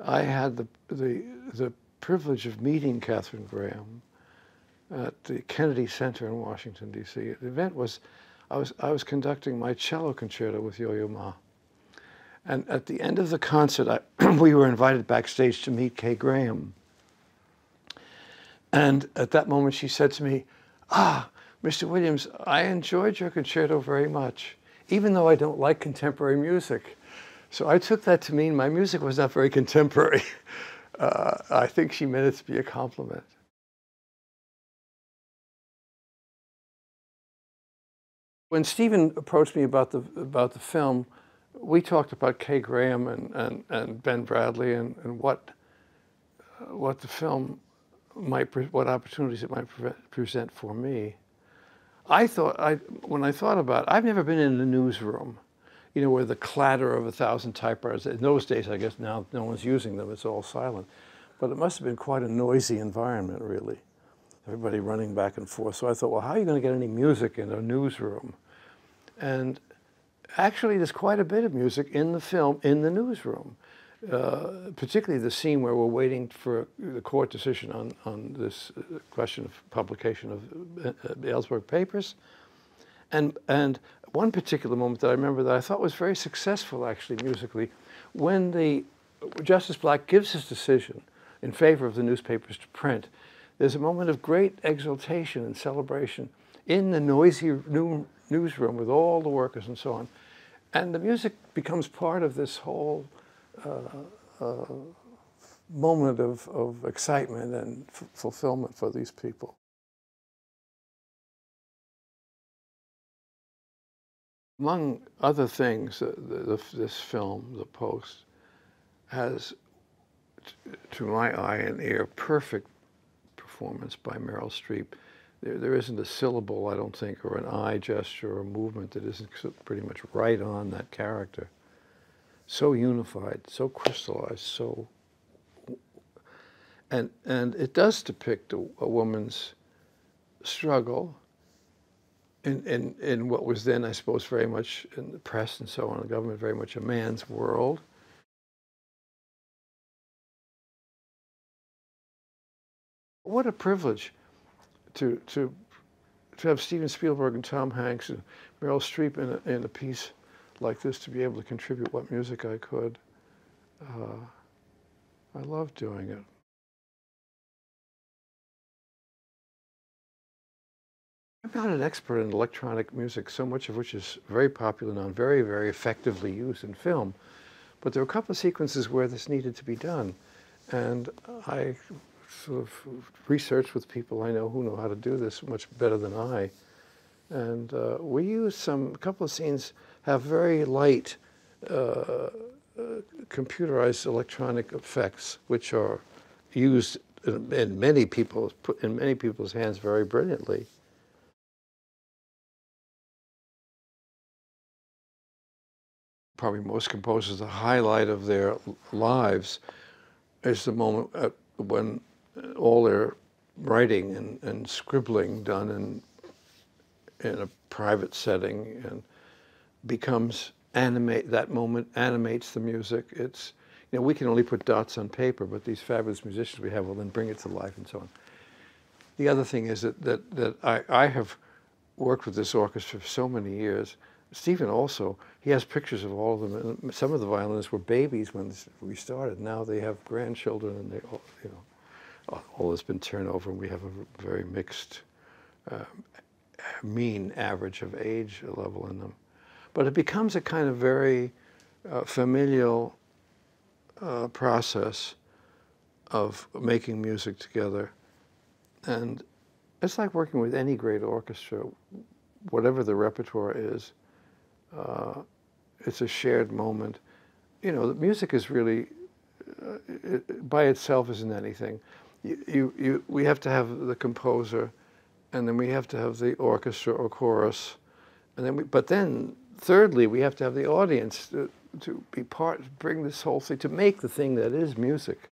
I had the privilege of meeting Katharine Graham at the Kennedy Center in Washington, D.C. The event was, I was conducting my cello concerto with Yo-Yo Ma. And at the end of the concert, we were invited backstage to meet Kay Graham. And at that moment, she said to me, Mr. Williams, I enjoyed your concerto very much, even though I don't like contemporary music. So I took that to mean my music was not very contemporary. I think she meant it to be a compliment. When Stephen approached me about the film, we talked about Kay Graham and Ben Bradlee and what the film might, what opportunities it might present for me. When I thought about it, I've never been in the newsroom, you know, where the clatter of 1,000 typewriters. In those days, I guess now no one's using them, it's all silent. But it must have been quite a noisy environment, really. Everybody running back and forth. So I thought, well, how are you going to get any music in a newsroom? And actually, there's quite a bit of music in the film, in the newsroom. Particularly the scene where we're waiting for the court decision on this question of publication of the Ellsberg papers. And one particular moment that I remember that I thought was very successful, actually, musically, when Justice Black gives his decision in favor of the newspapers to print, there's a moment of great exultation and celebration in the noisy newsroom with all the workers and so on. And the music becomes part of this whole moment of excitement and fulfillment for these people. Among other things, this film, The Post, has, to my eye and ear, perfect performance by Meryl Streep. There isn't a syllable, I don't think, or an eye gesture or a movement that isn't pretty much right on that character. So unified, so crystallized, and it does depict a woman's struggle in what was then, I suppose, very much in the press and so on, the government, very much a man's world. What a privilege to have Steven Spielberg and Tom Hanks and Meryl Streep in a piece like this, to be able to contribute what music I could. I love doing it. I'm not an expert in electronic music, so much of which is very popular now and very, very effectively used in film. But there were a couple of sequences where this needed to be done. And I sort of researched with people I know who know how to do this much better than I. And we used a couple of scenes have very light computerized electronic effects, which are used in many people's hands very brilliantly. Probably most composers, the highlight of their lives is the moment when all their writing and scribbling done in a private setting and becomes that moment animates the music. It's, you know, we can only put dots on paper, but these fabulous musicians we have will then bring it to life and so on. The other thing is that I have worked with this orchestra for so many years. Stephen also, he has pictures of all of them. And some of the violinists were babies when we started. Now they have grandchildren, and they all, you know, all has been turned over, and we have a very mixed, mean average of age level in them. But it becomes a kind of very familial process of making music together. And it's like working with any great orchestra, whatever the repertoire is. It's a shared moment. You know, the music is really, by itself isn't anything. We have to have the composer, and then we have to have the orchestra or chorus, and then but then thirdly, we have to have the audience to be bring this whole thing, to make the thing that is music.